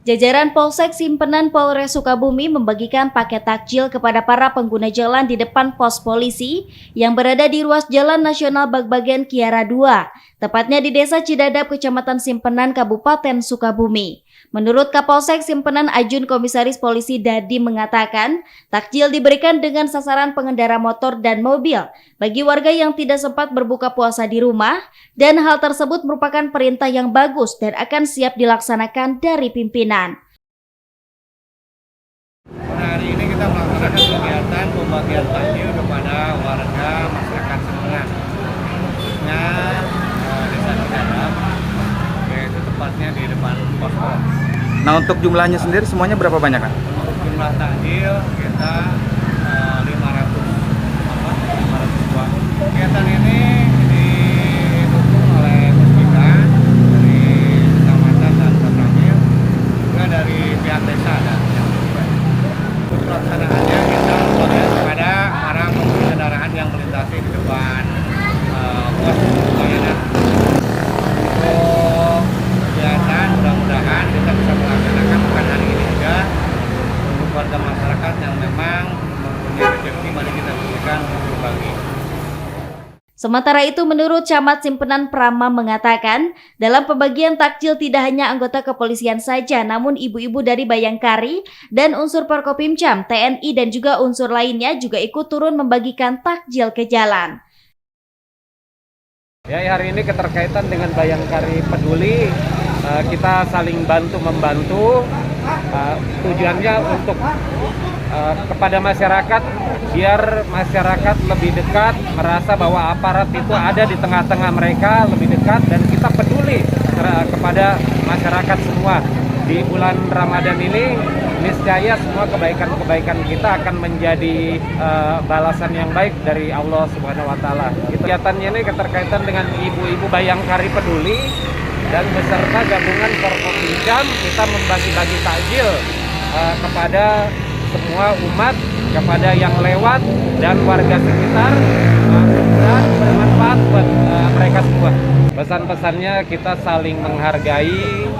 Jajaran Polsek Simpenan Polres Sukabumi membagikan paket takjil kepada para pengguna jalan di depan pos polisi yang berada di ruas Jalan Nasional Bagbagen Kiara 2, tepatnya di Desa Cidadap, Kecamatan Simpenan, Kabupaten Sukabumi. Menurut Kapolsek Simpenan Ajun Komisaris Polisi Dadi mengatakan, takjil diberikan dengan sasaran pengendara motor dan mobil bagi warga yang tidak sempat berbuka puasa di rumah, dan hal tersebut merupakan perintah yang bagus dan akan siap dilaksanakan dari pimpinan. Hari ini kita melaksanakan kegiatan pembagian takjil kepada warga masyarakat Simpenan, khususnya Desa Cidadap, yaitu tepatnya di depan posko. Nah, untuk jumlahnya sendiri semuanya berapa banyak, Kak? Untuk jumlah takjil kita 500 buah. Kegiatan ini didukung oleh Puspika dari kecamatan dan Kecamatan, juga dari pihak desa dan yang lain. Untuk pelaksanaannya kita memberikan kepada para pengguna kendaraan yang melintasi di depan pos pelayanan. Untuk kegiatan mudah-mudahan kita bisa melaksanakan bukan hari ini saja, untuk warga masyarakat yang memang mempunyai rezeki, mari kita berikan untuk berbagi. Sementara itu, menurut Camat Simpenan Prama mengatakan, dalam pembagian takjil tidak hanya anggota kepolisian saja, namun ibu-ibu dari Bayangkari dan unsur Forkopimcam, TNI dan juga unsur lainnya juga ikut turun membagikan takjil ke jalan. Ya, hari ini keterkaitan dengan Bayangkari Peduli, kita saling bantu-membantu, tujuannya untuk kepada masyarakat, biar masyarakat lebih dekat, merasa bahwa aparat itu ada di tengah-tengah mereka, lebih dekat, dan kita peduli kepada masyarakat semua. Di bulan Ramadan ini, niscaya semua kebaikan-kebaikan kita akan menjadi balasan yang baik dari Allah Subhanahu wa Ta'ala. Kegiatannya ini keterkaitan dengan ibu-ibu Bayangkari Peduli dan beserta gabungan Forkopimcam, kita membagi-bagi takjil kepada semua umat, kepada yang lewat dan warga sekitar, dan bermanfaat buat mereka semua. Pesan-pesannya kita saling menghargai,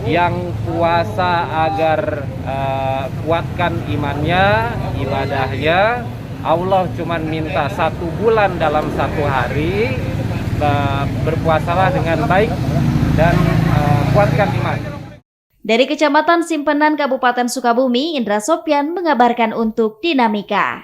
yang puasa agar kuatkan imannya, ibadahnya. Allah cuma minta 1 bulan dalam 1 hari, berpuasalah dengan baik dan kuatkan iman. Dari Kecamatan Simpenan, Kabupaten Sukabumi, Indra Sopyan mengabarkan untuk Dinamika.